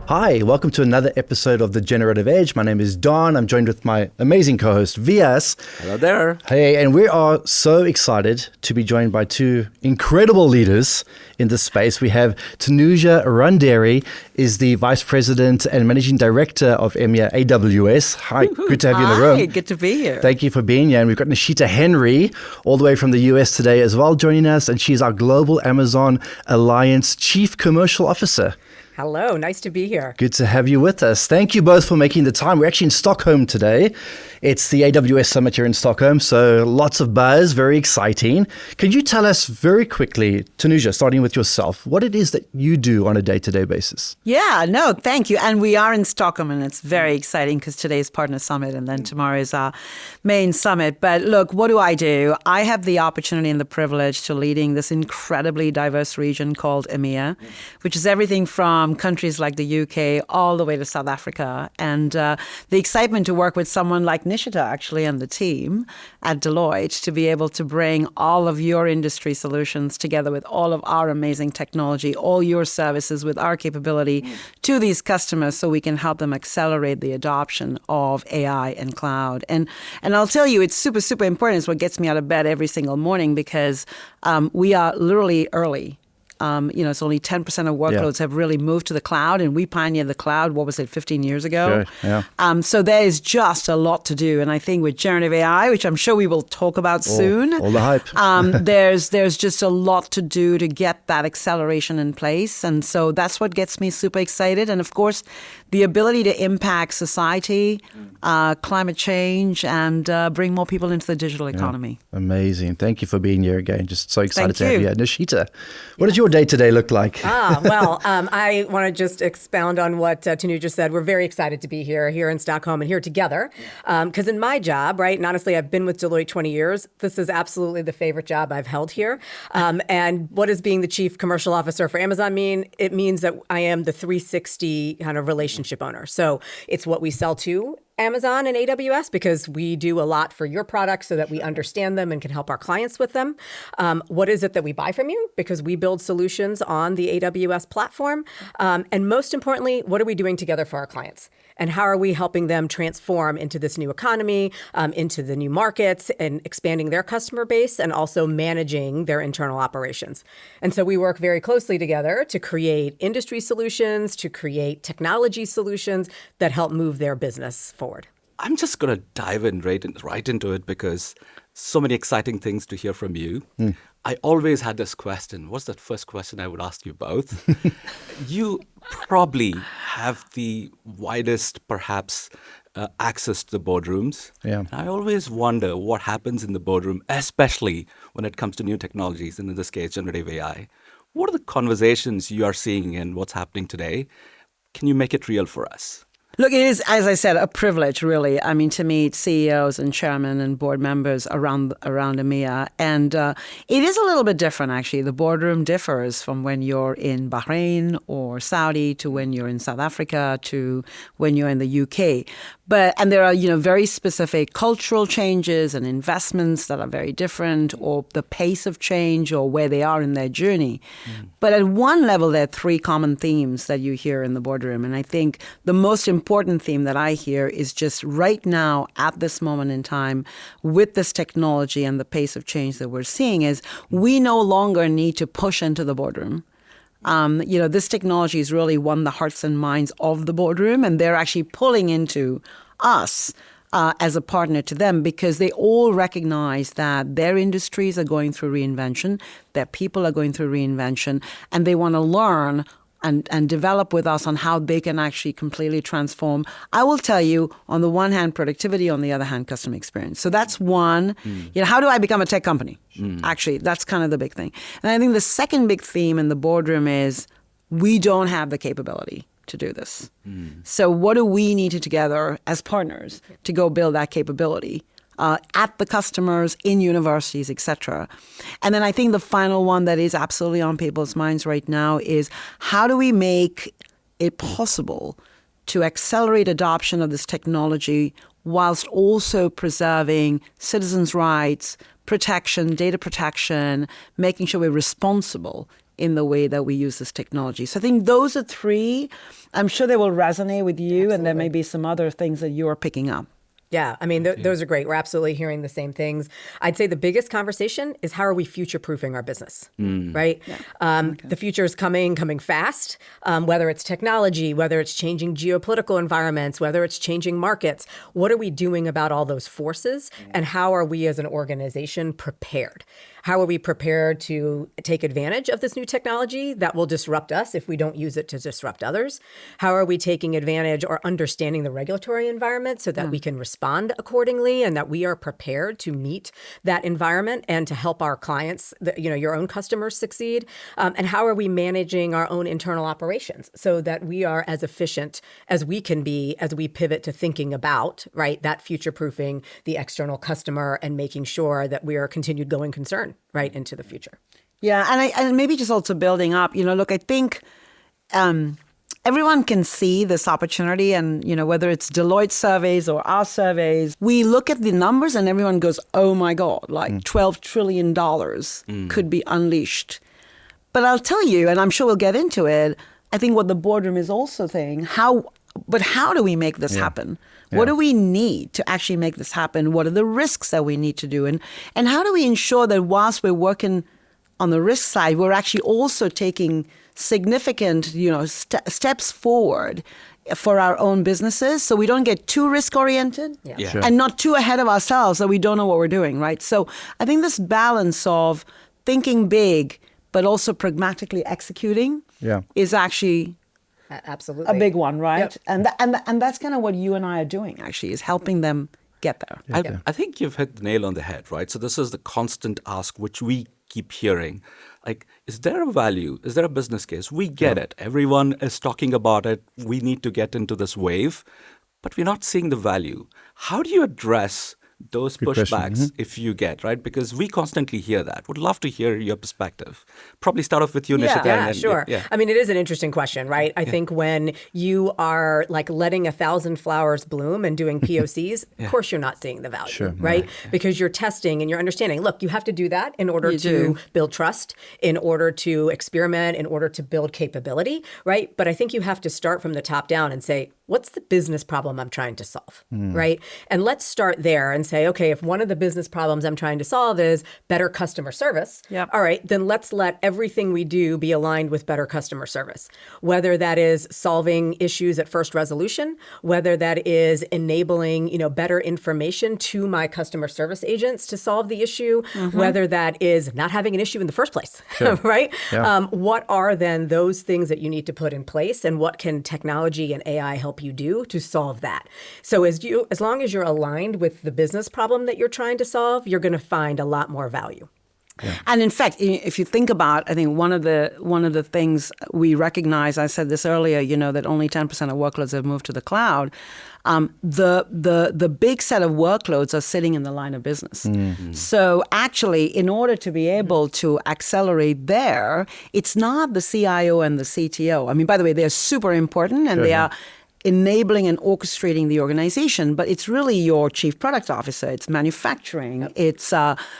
Hi, welcome to another episode of the Generative Edge. My name is Don. I'm joined with my amazing co-host, Vias. Hello there. Hey, and we are so excited to be joined by two incredible leaders in this space. We have Tanuja Randeri, is the Vice President and Managing Director of EMEA AWS. Hi, good to have you in the room. Hi, good to be here. Thank you for being here. And we've got Nishita Henry, all the way from the US today as well, joining us. And she's our Global Amazon Alliance Chief Commercial Officer. Hello, nice to be here. Good to have you with us. Thank you both for making the time. We're actually in Stockholm today. It's the AWS Summit here in Stockholm, so lots of buzz, very exciting. Could you tell us very quickly, Tanuja, starting with yourself, what it is that you do on a day-to-day basis? Yeah, no, thank you. And we are in Stockholm, and it's very exciting because today is Partner Summit, and then tomorrow is our main summit. But look, what do? I have the opportunity and the privilege to leading this incredibly diverse region called EMEA, which is everything from countries like the UK all the way to South Africa. And the excitement to work with someone like Nishita, actually, and the team at Deloitte to be able to bring all of your industry solutions together with all of our amazing technology, all your services with our capability to these customers so we can help them accelerate the adoption of AI and cloud. And I'll tell you, it's super, super important. It's what gets me out of bed every single morning because we are literally early. It's only 10% of workloads have really moved to the cloud, and we pioneered the cloud, 15 years ago? Sure, yeah. So there is just a lot to do. And I think with generative AI, which I'm sure we will talk about soon. All the hype. there's just a lot to do to get that acceleration in place. And so that's what gets me super excited. And of course, the ability to impact society, climate change, and bring more people into the digital economy. Yeah. Amazing. Thank you for being here again. Just so excited to have you here. Nishita, what does your day-to-day look like? I want to just expound on what Tanuja said. We're very excited to be here in Stockholm and here together. Because in my job, right, and honestly, I've been with Deloitte 20 years. This is absolutely the favorite job I've held here. And what does being the Chief Commercial Officer for Amazon mean? It means that I am the 360 kind of relationship owner. So it's what we sell to Amazon and AWS because we do a lot for your products so that we understand them and can help our clients with them. What is it that we buy from you? Because we build solutions on the AWS platform. And most importantly, what are we doing together for our clients? And how are we helping them transform into this new economy, into the new markets and expanding their customer base and also managing their internal operations? And so we work very closely together to create industry solutions, to create technology solutions that help move their business forward. I'm just going to dive in right into it because so many exciting things to hear from you. I always had this question. What's that first question I would ask you both? You probably have the widest, perhaps, access to the boardrooms. Yeah. And I always wonder what happens in the boardroom, especially when it comes to new technologies, and in this case, generative AI. What are the conversations you are seeing and what's happening today? Can you make it real for us? Look, it is, as I said, a privilege, really. I mean, to meet CEOs and chairmen and board members around EMEA. And it is a little bit different, actually. The boardroom differs from when you're in Bahrain or Saudi to when you're in South Africa to when you're in the UK. And there are, very specific cultural changes and investments that are very different, or the pace of change or where they are in their journey. But at one level, there are three common themes that you hear in the boardroom. And I think the most important theme that I hear is just right now, at this moment in time, with this technology and the pace of change that we're seeing, is we no longer need to push into the boardroom. This technology has really won the hearts and minds of the boardroom, and they're actually pulling into us as a partner to them because they all recognize that their industries are going through reinvention, their people are going through reinvention, and they want to learn and develop with us on how they can actually completely transform. I will tell you, on the one hand, productivity, on the other hand, customer experience. So that's one. How do I become a tech company? Actually, that's kind of the big thing. And I think the second big theme in the boardroom is we don't have the capability to do this. So what do we need to together as partners to go build that capability? At the customers, in universities, et cetera. And then I think the final one that is absolutely on people's minds right now is how do we make it possible to accelerate adoption of this technology whilst also preserving citizens' rights, protection, data protection, making sure we're responsible in the way that we use this technology. So I think those are three. I'm sure they will resonate with you, and there may be some other things that you are picking up. Yeah, I mean, those are great. We're absolutely hearing the same things. I'd say the biggest conversation is how are we future-proofing our business, right? Yeah. The future is coming fast, whether it's technology, whether it's changing geopolitical environments, whether it's changing markets. What are we doing about all those forces, and how are we as an organization prepared? How are we prepared to take advantage of this new technology that will disrupt us if we don't use it to disrupt others? How are we taking advantage or understanding the regulatory environment so that we can respond accordingly and that we are prepared to meet that environment and to help our clients, your own customers succeed? And how are we managing our own internal operations so that we are as efficient as we can be as we pivot to thinking about, right, that future-proofing the external customer and making sure that we are a continued going concern right into the future. Yeah, and maybe just also building up, look, I think everyone can see this opportunity, and, whether it's Deloitte surveys or our surveys, we look at the numbers and everyone goes, oh my God, like $12 trillion could be unleashed. But I'll tell you, and I'm sure we'll get into it, I think what the boardroom is also saying, how do we make this happen? What do we need to actually make this happen? What are the risks that we need to do? And how do we ensure that whilst we're working on the risk side, we're actually also taking significant, steps forward for our own businesses so we don't get too risk-oriented and not too ahead of ourselves that we don't know what we're doing, right? So I think this balance of thinking big but also pragmatically executing is actually absolutely a big one, right? Yep. And that's kind of what you and I are doing, actually, is helping them get there. I think you've hit the nail on the head, right? So this is the constant ask, which we keep hearing. Like, is there a value? Is there a business case? We get it. Everyone is talking about it. We need to get into this wave, but we're not seeing the value. How do you address those pushbacks if you get, right? Because we constantly hear that. Would love to hear your perspective. Probably start off with you, Nishita. Yeah, sure. I mean, it is an interesting question, right? I think when you are like letting 1,000 flowers bloom and doing POCs, of course you're not seeing the value, right? Because you're testing and you're understanding. Look, you have to do that in order to build trust, in order to experiment, in order to build capability, right? But I think you have to start from the top down and say, what's the business problem I'm trying to solve, right? And let's start there and say, okay, if one of the business problems I'm trying to solve is better customer service, all right, then let's let everything we do be aligned with better customer service. Whether that is solving issues at first resolution, whether that is enabling, better information to my customer service agents to solve the issue, whether that is not having an issue in the first place, right? Yeah. What are then those things that you need to put in place, and what can technology and AI help you do to solve that? So as long as you're aligned with the business problem that you're trying to solve, you're going to find a lot more value. Yeah. And in fact, if you think about, I think one of the things we recognize, I said this earlier, that only 10% of workloads have moved to the cloud. The big set of workloads are sitting in the line of business. Mm-hmm. So actually, in order to be able to accelerate there, it's not the CIO and the CTO. I mean, by the way, they're super important, and they are enabling and orchestrating the organization, but it's really your chief product officer, it's manufacturing, it's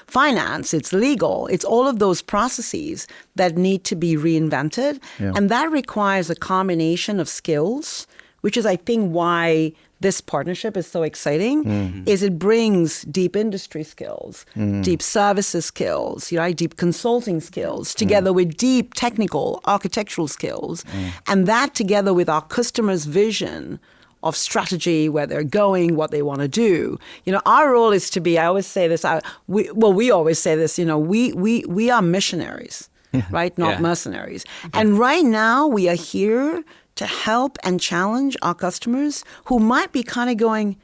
finance, it's legal, it's all of those processes that need to be reinvented. Yeah. And that requires a combination of skills, which is, I think, why this partnership is so exciting, is it brings deep industry skills, deep services skills, deep consulting skills, together with deep technical architectural skills. And that together with our customers' vision of strategy, where they're going, what they want to do. Our role is to be, I always say this, we always say this, we are missionaries, right? Not mercenaries. And right now we are here to help and challenge our customers who might be kind of going,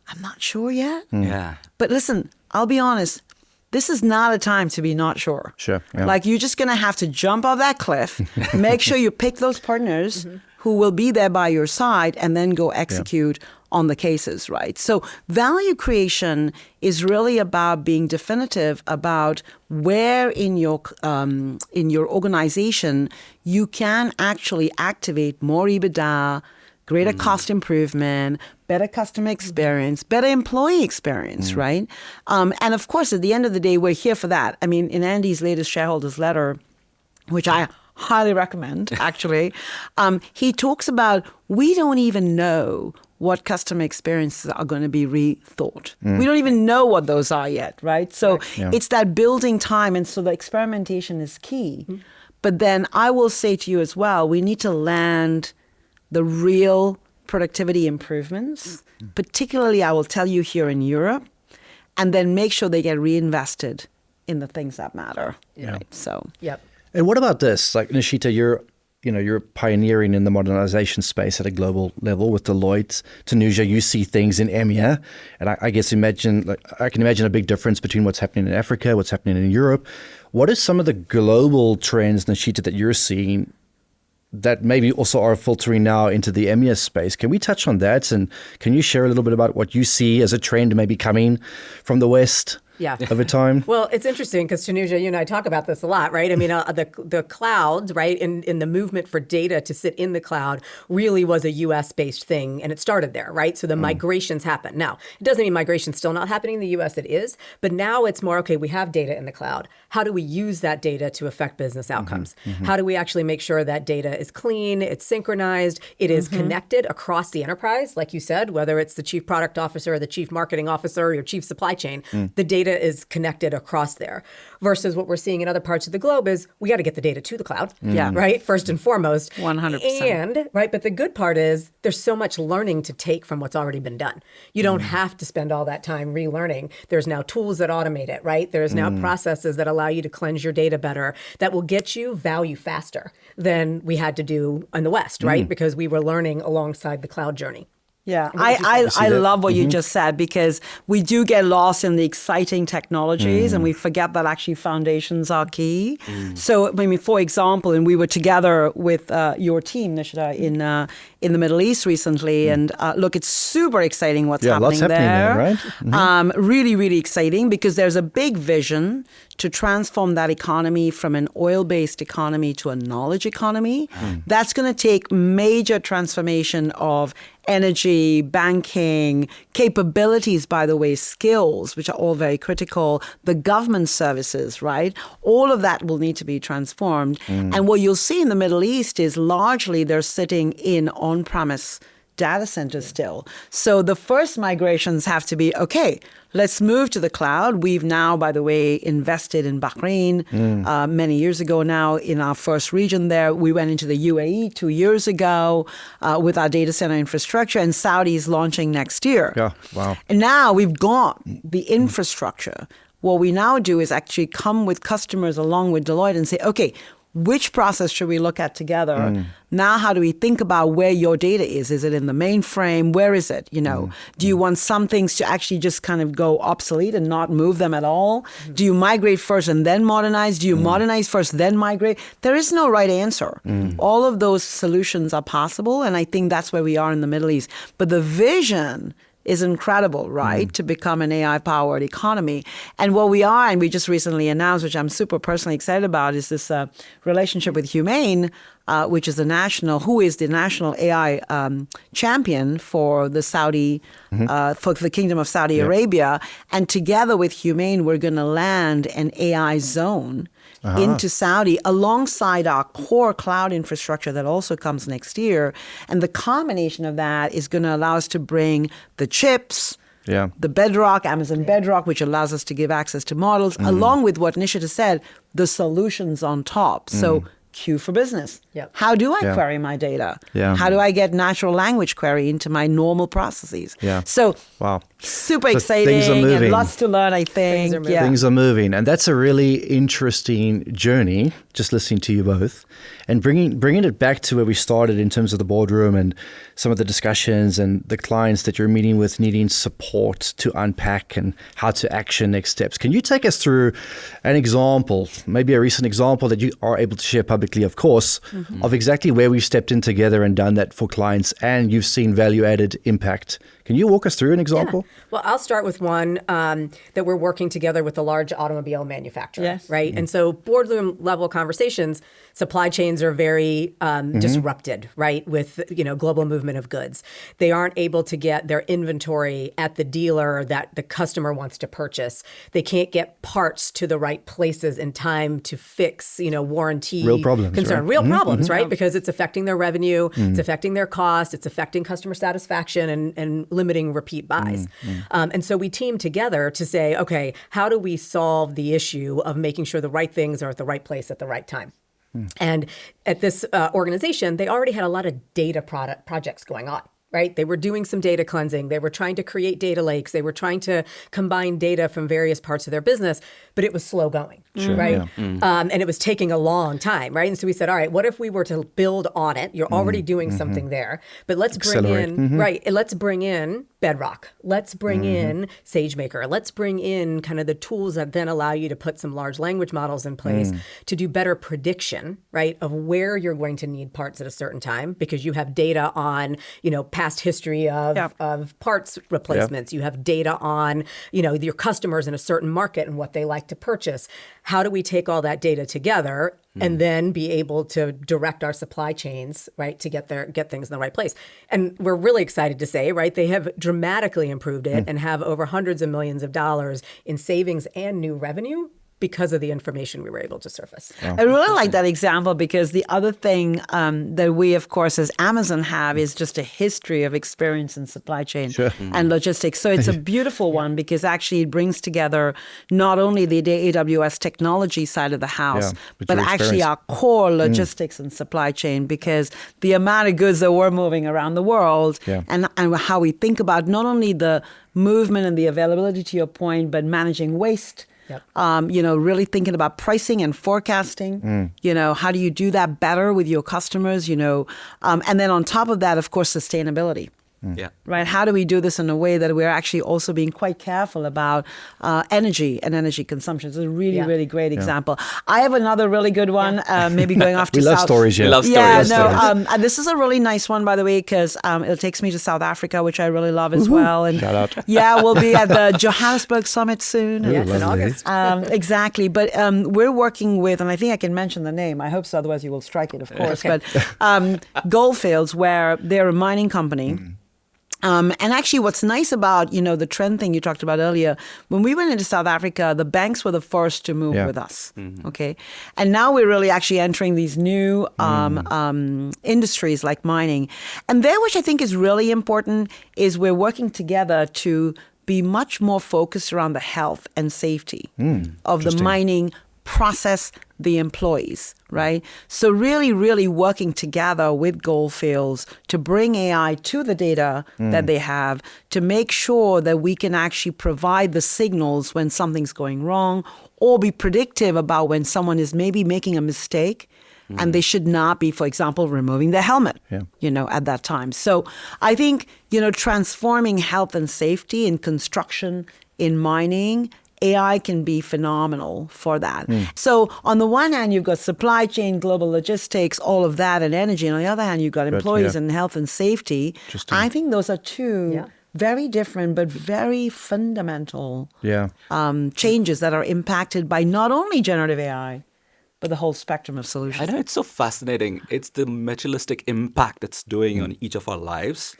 I'm not sure yet. Yeah. But listen, I'll be honest, this is not a time to be not sure. Sure. Yeah. Like, you're just going to have to jump off that cliff, make sure you pick those partners who will be there by your side, and then go execute on the cases, right? So value creation is really about being definitive about where in your organization you can actually activate more EBITDA, greater cost improvement, better customer experience, better employee experience, right? And of course, at the end of the day, we're here for that. I mean, in Andy's latest shareholders letter, which I highly recommend, actually. He talks about we don't even know what customer experiences are going to be rethought. We don't even know what those are yet, right? So it's that building time, and so the experimentation is key. But then I will say to you as well, we need to land the real productivity improvements, particularly I will tell you here in Europe, and then make sure they get reinvested in the things that matter. Right? So, And what about this? Like, Nishita, you're pioneering in the modernization space at a global level with Deloitte. Tanuja, you see things in EMEA, and I guess I can imagine a big difference between what's happening in Africa, what's happening in Europe. What are some of the global trends, Nishita, that you're seeing that maybe also are filtering now into the EMEA space? Can we touch on that? And can you share a little bit about what you see as a trend maybe coming from the West? Over time? Well, it's interesting because Tanuja, you and I talk about this a lot, right? I mean, the cloud, right, in the movement for data to sit in the cloud really was a U.S.-based thing, and it started there, right? So the migrations happen. Now, it doesn't mean migration's still not happening in the U.S. It is, but now it's more, okay, we have data in the cloud. How do we use that data to affect business outcomes? How do we actually make sure that data is clean, it's synchronized, it is connected across the enterprise, like you said, whether it's the chief product officer or the chief marketing officer or your chief supply chain, the data is connected across there. Versus what we're seeing in other parts of the globe is we got to get the data to the cloud, right? First and foremost. 100%. And, right, but the good part is there's so much learning to take from what's already been done. You don't have to spend all that time relearning. There's now tools that automate it, right? There's now processes that allow you to cleanse your data better that will get you value faster than we had to do in the West, right? Because we were learning alongside the cloud journey. Yeah, I love what you just said, because we do get lost in the exciting technologies and we forget that actually foundations are key. So, I mean, for example, and we were together with your team, Nishita, in the Middle East recently, and look, it's super exciting what's happening there. Right? Really, really exciting, because there's a big vision to transform that economy from an oil-based economy to a knowledge economy. That's going to take major transformation of energy, banking, capabilities, by the way, skills, which are all very critical, the government services, right? All of that will need to be transformed. And what you'll see in the Middle East is largely they're sitting in on-premise data centers still. So the first migrations have to be, okay, let's move to the cloud. We've now, by the way, invested in Bahrain many years ago now in our first region there. We went into the UAE 2 years ago with our data center infrastructure, and Saudi is launching next year. Yeah, wow. And now we've got the infrastructure. What we now do is actually come with customers along with Deloitte and say, okay, which process should we look at together? Now, how do we think about where your data is? Is it in the mainframe? Where is it? You know, do you want some things to actually just kind of go obsolete and not move them at all? Do you migrate first and then modernize? Do you modernize first, then migrate? There is no right answer. All of those solutions are possible, and I think that's where we are in the Middle East. But the vision is incredible, right, to become an AI-powered economy. And what we are, and we just recently announced, which I'm super personally excited about, is this relationship with Humane, which is who is the national AI champion for the for the Kingdom of Saudi Arabia. And together with Humane, we're going to land an AI zone into Saudi alongside our core cloud infrastructure that also comes next year. And the combination of that is going to allow us to bring the chips, the Bedrock, Amazon Bedrock, which allows us to give access to models, along with what Nishita said, the solutions on top. So Q for business. How do I query my data? How do I get natural language query into my normal processes? So super exciting and lots to learn, I think. Things are moving. And that's a really interesting journey, just listening to you both. And bringing it back to where we started in terms of the boardroom and some of the discussions and the clients that you're meeting with needing support to unpack and how to action next steps. Can you take us through an example, maybe a recent example that you are able to share publicly, of course, of exactly where we've stepped in together and done that for clients and you've seen value-added impact? Can you walk us through an example? Well, I'll start with one that we're working together with a large automobile manufacturer, right? And so boardroom level conversations, supply chains are very disrupted, right? With, global movement of goods. They aren't able to get their inventory at the dealer that the customer wants to purchase. They can't get parts to the right places in time to fix, warranty problems, concern. right? Real problems, right? Because it's affecting their revenue, it's affecting their cost, it's affecting customer satisfaction and limiting repeat buys. And so we teamed together to say, okay, how do we solve the issue of making sure the right things are at the right place at the right time? And at this organization, they already had a lot of data projects going on. Right? They were doing some data cleansing. They were trying to create data lakes. They were trying to combine data from various parts of their business, but it was slow going, right? And it was taking a long time, right? And so we said, all right, what if we were to build on it? You're already doing something there, but let's bring in, right? Let's bring in Bedrock. Let's bring in SageMaker. Let's bring in kind of the tools that then allow you to put some large language models in place to do better prediction, right, of where you're going to need parts at a certain time because you have data on, past history of parts replacements. You have data on, your customers in a certain market and what they like to purchase. How do we take all that data together and then be able to direct our supply chains, right, to get things in the right place? And we're really excited to say, right, they have dramatically improved it and have over hundreds of millions of dollars in savings and new revenue because of the information we were able to surface. I really like that example because the other thing that we, of course, as Amazon have is just a history of experience in supply chain and logistics. So it's a beautiful one because actually it brings together not only the AWS technology side of the house, but actually our core logistics and supply chain because the amount of goods that we're moving around the world and how we think about not only the movement and the availability to your point, but managing waste. Really thinking about pricing and forecasting, how do you do that better with your customers, and then on top of that, of course, sustainability. Right. How do we do this in a way that we're actually also being quite careful about energy and energy consumption? It's a really, really great example. I have another really good one, maybe going off to We love South. stories, We love stories. And this is a really nice one, by the way, because it takes me to South Africa, which I really love as well. And shout out. Yeah, we'll be at the Johannesburg Summit soon. Yes, in August. Exactly. But we're working with, and I think I can mention the name. I hope so, otherwise you will strike it, of course. But Goldfields, where they're a mining company. And actually what's nice about, the trend thing you talked about earlier, when we went into South Africa, the banks were the first to move with us. Okay. And now we're really actually entering these new industries like mining. And there, which I think is really important, is we're working together to be much more focused around the health and safety of the mining process, the employees, right? So really, really working together with Goldfields to bring AI to the data that they have to make sure that we can actually provide the signals when something's going wrong or be predictive about when someone is maybe making a mistake and they should not be, for example, removing their helmet, at that time. So I think, transforming health and safety in construction, in mining, AI can be phenomenal for that. So on the one hand, you've got supply chain, global logistics, all of that, and energy. And on the other hand, you've got employees and health and safety. I think those are two very different but very fundamental changes that are impacted by not only generative AI, but the whole spectrum of solutions. I know it's so fascinating. It's the materialistic impact it's doing on each of our lives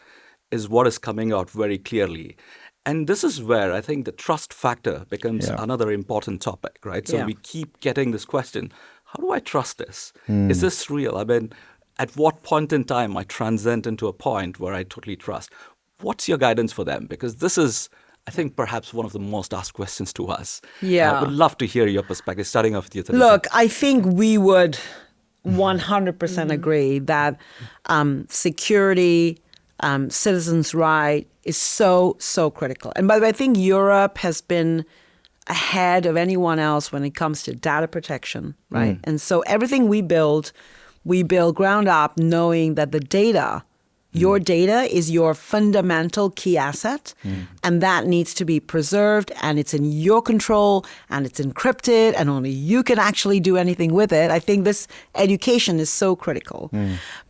is what is coming out very clearly. And this is where I think the trust factor becomes another important topic, right? So we keep getting this question, how do I trust this? Is this real? I mean, at what point in time I transcend into a point where I totally trust? What's your guidance for them? Because this is, I think, perhaps one of the most asked questions to us. I would love to hear your perspective, starting off with you. Look, I think we would 100% agree that security, citizens' right is so critical. And by the way, I think Europe has been ahead of anyone else when it comes to data protection, right? And so everything we build ground up knowing that the data, your data is your fundamental key asset, and that needs to be preserved, and it's in your control, and it's encrypted, and only you can actually do anything with it. I think this education is so critical.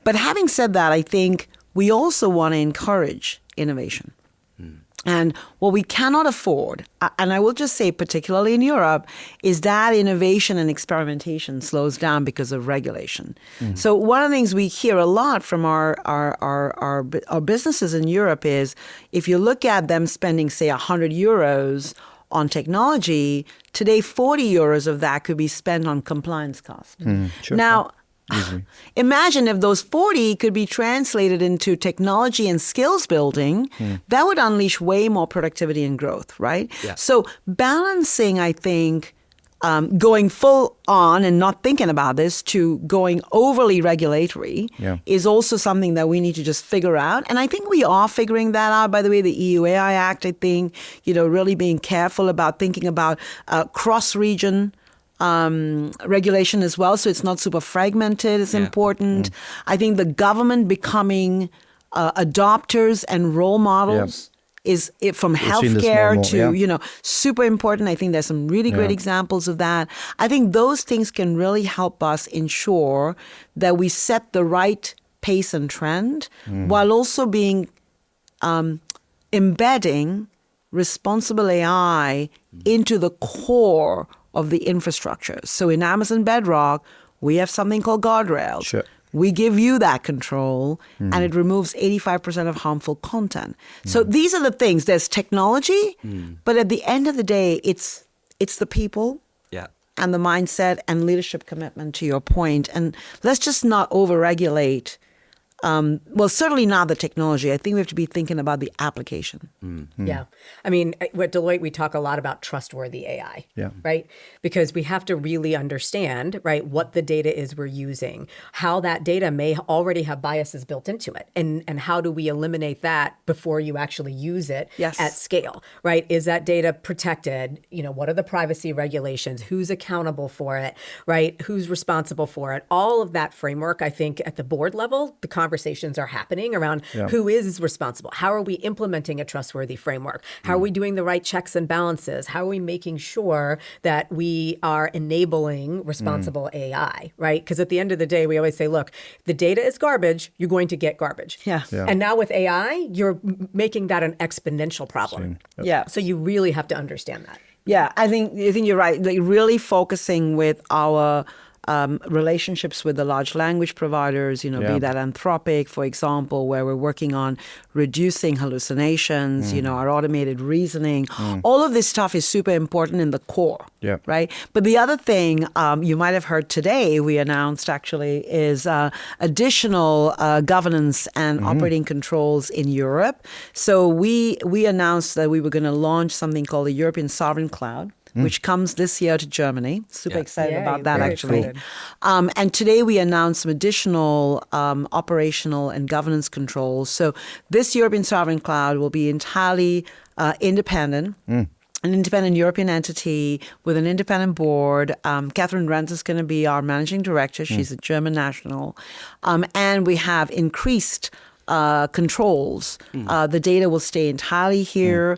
But having said that, I think we also want to encourage innovation. And what we cannot afford, and I will just say particularly in Europe, is that innovation and experimentation slows down because of regulation. So one of the things we hear a lot from our businesses in Europe is if you look at them spending, say, 100 euros on technology, today 40 euros of that could be spent on compliance costs. Now, Imagine if those 40 could be translated into technology and skills building, that would unleash way more productivity and growth, right? Yeah. So balancing, I think, going full on and not thinking about this to going overly regulatory is also something that we need to just figure out. And I think we are figuring that out. By the way, the EU AI Act, I think, really being careful about thinking about cross-region regulation as well, so it's not super fragmented is important. I think the government becoming adopters and role models is it from healthcare to, super important. I think there's some really great examples of that. I think those things can really help us ensure that we set the right pace and trend while also being embedding responsible AI into the core of the infrastructure. So in Amazon Bedrock, we have something called guardrails. Sure. We give you that control, and it removes 85% of harmful content. So these are the things. There's technology, but at the end of the day, it's the people and the mindset and leadership commitment, to your point. And let's just not overregulate. Well, certainly not the technology. I think we have to be thinking about the application. Yeah. I mean, at Deloitte, we talk a lot about trustworthy AI, right? Because we have to really understand, right, what the data is we're using, how that data may already have biases built into it, and how do we eliminate that before you actually use it at scale, right? Is that data protected? What are the privacy regulations? Who's accountable for it, right? Who's responsible for it? All of that framework, I think, at the board level, the conversations are happening around who is responsible. How are we implementing a trustworthy framework? How are we doing the right checks and balances? How are we making sure that we are enabling responsible AI, right? Because at the end of the day, we always say, look, the data is garbage, you're going to get garbage. And now with AI, you're making that an exponential problem. So you really have to understand that. Yeah, I think you're right. Like really focusing with our relationships with the large language providers, be that Anthropic, for example, where we're working on reducing hallucinations, our automated reasoning. All of this stuff is super important in the core, right? But the other thing you might have heard today, we announced actually, is additional governance and operating controls in Europe. So we announced that we were going to launch something called the European Sovereign Cloud, which comes this year to Germany. Super excited about that, actually. And today we announced some additional operational and governance controls. So this European Sovereign Cloud will be entirely independent. An independent European entity with an independent board. Catherine Renz is going to be our managing director. She's a German national. And we have increased controls. The data will stay entirely here.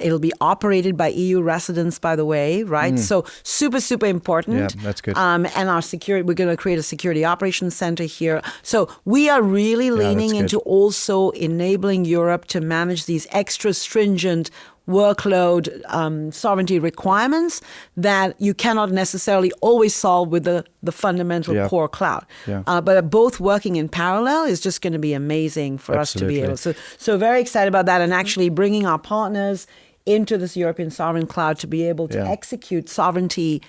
It'll be operated by EU residents, by the way, right? So super, super important. Yeah, that's good. And our security, we're going to create a security operations center here. So we are really leaning into also enabling Europe to manage these extra stringent workload sovereignty requirements that you cannot necessarily always solve with the fundamental core cloud. But both working in parallel is just going to be amazing for us to be able. So very excited about that, and actually bringing our partners into this European Sovereign Cloud to be able to execute sovereignty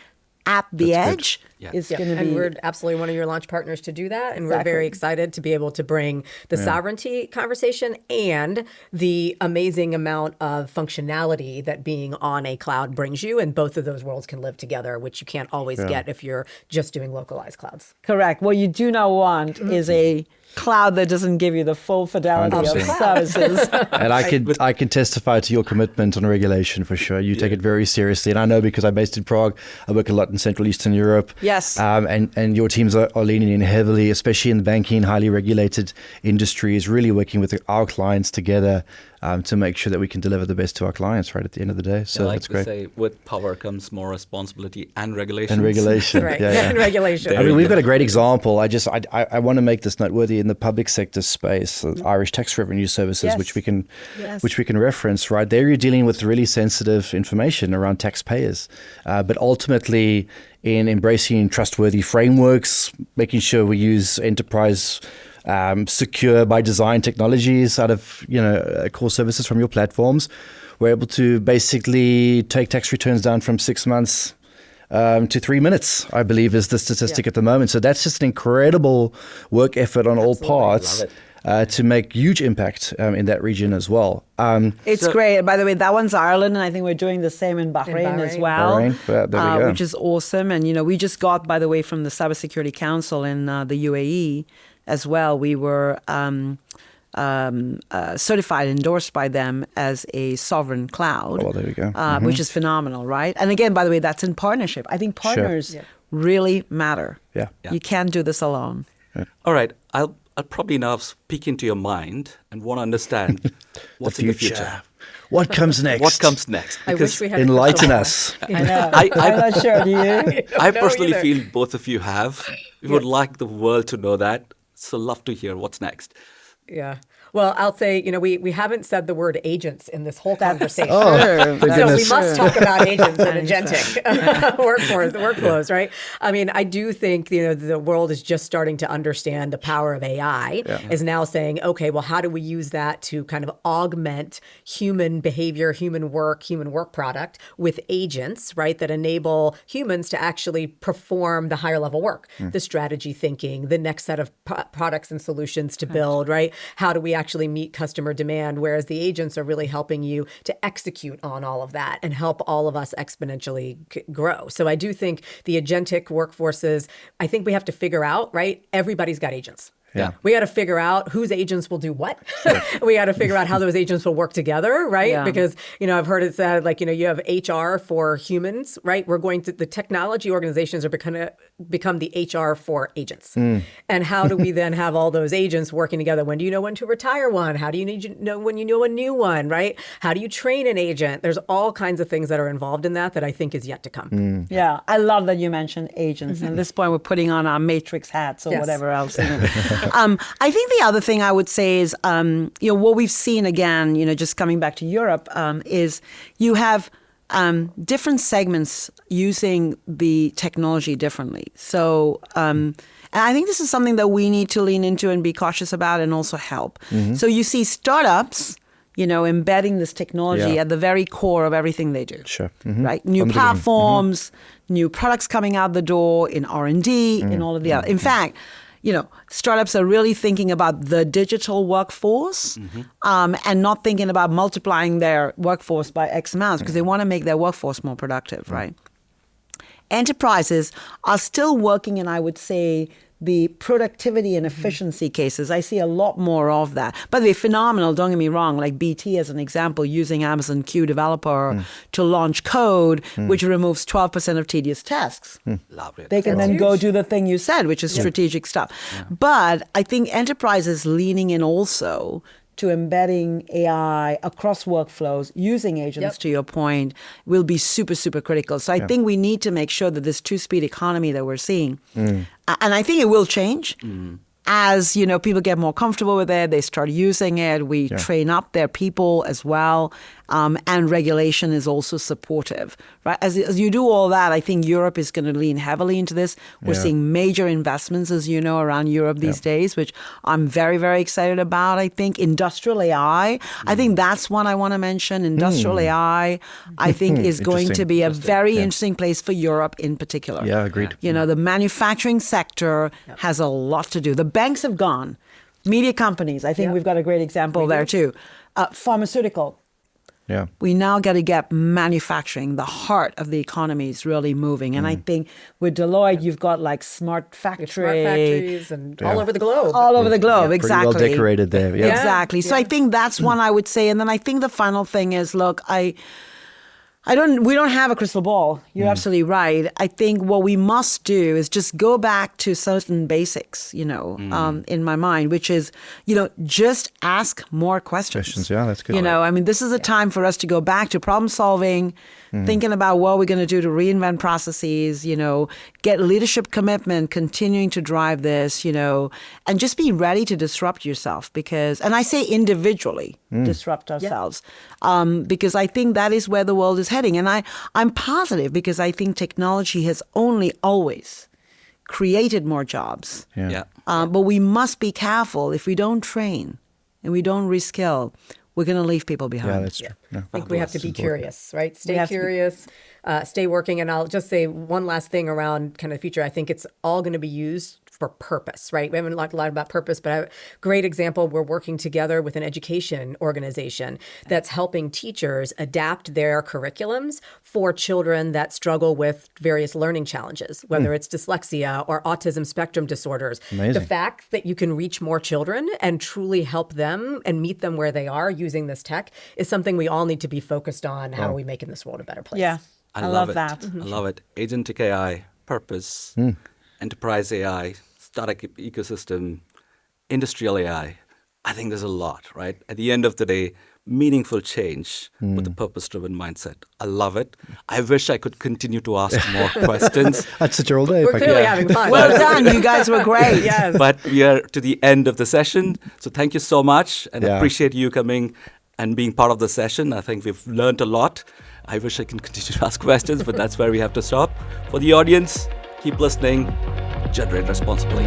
at the edge is going to be. And we're absolutely one of your launch partners to do that. And we're very excited to be able to bring the sovereignty conversation and the amazing amount of functionality that being on a cloud brings you. And both of those worlds can live together, which you can't always get if you're just doing localized clouds. Correct. What you do not want is a cloud that doesn't give you the full fidelity 100%. of services. And I can testify to your commitment on regulation for sure. You take it very seriously. And I know because I'm based in Prague, I work a lot in Central Eastern Europe. Yes. And your teams are leaning in heavily, especially in the banking, highly regulated industries, really working with our clients together to make sure that we can deliver the best to our clients right at the end of the day. So that's great. Say, with power comes more responsibility and regulation. And regulation. Right. And regulation. I mean, we've got a great example. I want to make this noteworthy in the public sector space, Irish Tax Revenue Services, which we can reference, right? There you're dealing with really sensitive information around taxpayers. But ultimately, in embracing trustworthy frameworks, making sure we use enterprise secure by design technologies out of core services from your platforms, we're able to basically take tax returns down from 6 months to 3 minutes, I believe, is the statistic at the moment. So that's just an incredible work effort on all parts. Love it. To make huge impact in that region as well. It's great. By the way, that one's Ireland, and I think we're doing the same in Bahrain as well, Bahrain. There we go. which is awesome. And, we just got, by the way, from the Cybersecurity Council in the UAE as well, we were certified, endorsed by them as a sovereign cloud. Oh, well, there we go. Which is phenomenal, right? And again, by the way, that's in partnership. I think partners really matter. Yeah. You can't do this alone. All right. I'll probably now peek into your mind and want to understand what's in the future. What comes next? What comes next? I wish we had a Enlighten crystal ball. us. I know. I- I'm not sure, do you? I know personally either. feel both of you have. We would like the world to know that. So love to hear what's next. Yeah. Well, I'll say, we haven't said the word agents in this whole conversation. Oh, Sure. thank So we goodness. must talk about agents and agentic workflows, right? I mean, I do think, the world is just starting to understand the power of AI, is now saying, okay, well, how do we use that to kind of augment human behavior, human work product with agents, right, that enable humans to actually perform the higher level work, the strategy thinking, the next set of products and solutions to build, right? How do we actually meet customer demand, whereas the agents are really helping you to execute on all of that and help all of us exponentially grow. So I do think the agentic workforces, I think we have to figure out, right? Everybody's got agents. Yeah. We got to figure out whose agents will do what. We got to figure out how those agents will work together, right? Yeah. Because, I've heard it said, you have HR for humans, right? The technology organizations are become the HR for agents. And how do we then have all those agents working together? When do you know when to retire one? How do you need to know when you know a new one, right? How do you train an agent? There's all kinds of things that are involved in that I think is yet to come. Yeah, I love that you mentioned agents. And at this point, we're putting on our matrix hats or Yes. whatever else. I think the other thing I would say is, what we've seen again, just coming back to Europe, is you have different segments using the technology differently. So, and I think this is something that we need to lean into and be cautious about and also help. So you see startups, embedding this technology at the very core of everything they do. Sure. Right? New From the beginning. platforms, new products coming out the door in R&D, in all of the other. In fact, startups are really thinking about the digital workforce and not thinking about multiplying their workforce by X amounts because they want to make their workforce more productive, right? Enterprises are still working in, I would say, the productivity and efficiency cases. I see a lot more of that. By the way, phenomenal, don't get me wrong, like BT as an example, using Amazon Q Developer to launch code, which removes 12% of tedious tasks. Love it. They can That's then go huge. do the thing you said, which is strategic stuff. But I think enterprises leaning in also to embedding AI across workflows, using agents, to your point, will be super, super critical. So I think we need to make sure that this two-speed economy that we're seeing, and I think it will change, as people get more comfortable with it, they start using it, we train up their people as well, and regulation is also supportive, right? As you do all that, I think Europe is going to lean heavily into this. We're seeing major investments, as you know, around Europe these days, which I'm very, very excited about. I think industrial AI, I think that's one I want to mention. Industrial AI, I think, is going to be a very interesting place for Europe in particular. Yeah, agreed. The manufacturing sector has a lot to do. The banks have gone. Media companies, I think we've got a great example there too. Pharmaceutical. Yeah. We now got to get manufacturing, the heart of the economy is really moving. And I think with Deloitte, you've got like smart factory. Smart factories and all over the globe. All over the globe, Pretty exactly. well decorated there. Yeah. Exactly. So I think that's one I would say. And then I think the final thing is, look, we don't have a crystal ball. You're absolutely right. I think what we must do is just go back to certain basics, in my mind, which is, just ask more questions. Yeah, that's good. This is a time for us to go back to problem solving, thinking about what we're going to do to reinvent processes, get leadership commitment, continuing to drive this, and just be ready to disrupt yourself and I say individually disrupt ourselves, because I think that is where the world is heading. And I'm positive because I think technology has only always created more jobs. Yeah. But we must be careful if we don't train and we don't reskill, we're going to leave people behind. Yeah, that's true. I think we have to be curious, right? We Stay have to be- curious, stay working. And I'll just say one last thing around kind of the future. I think it's all going to be used for purpose, right? We haven't talked a lot about purpose, but a great example, we're working together with an education organization that's helping teachers adapt their curriculums for children that struggle with various learning challenges, whether it's dyslexia or autism spectrum disorders. Amazing. The fact that you can reach more children and truly help them and meet them where they are using this tech is something we all need to be focused on. How are we making this world a better place? Yeah, I love it. that. I love it. Agentic AI, purpose, enterprise AI, startup ecosystem, industrial AI. I think there's a lot, right? At the end of the day, meaningful change with a purpose-driven mindset. I love it. I wish I could continue to ask more questions. I'd sit here all day. We're if I clearly could. having fun. Well done. You guys were great. Yes. But we are to the end of the session. So thank you so much. And I Yeah. appreciate you coming and being part of the session. I think we've learned a lot. I wish I can continue to ask questions, but that's where we have to stop. For the audience, keep listening. Generate responsibly.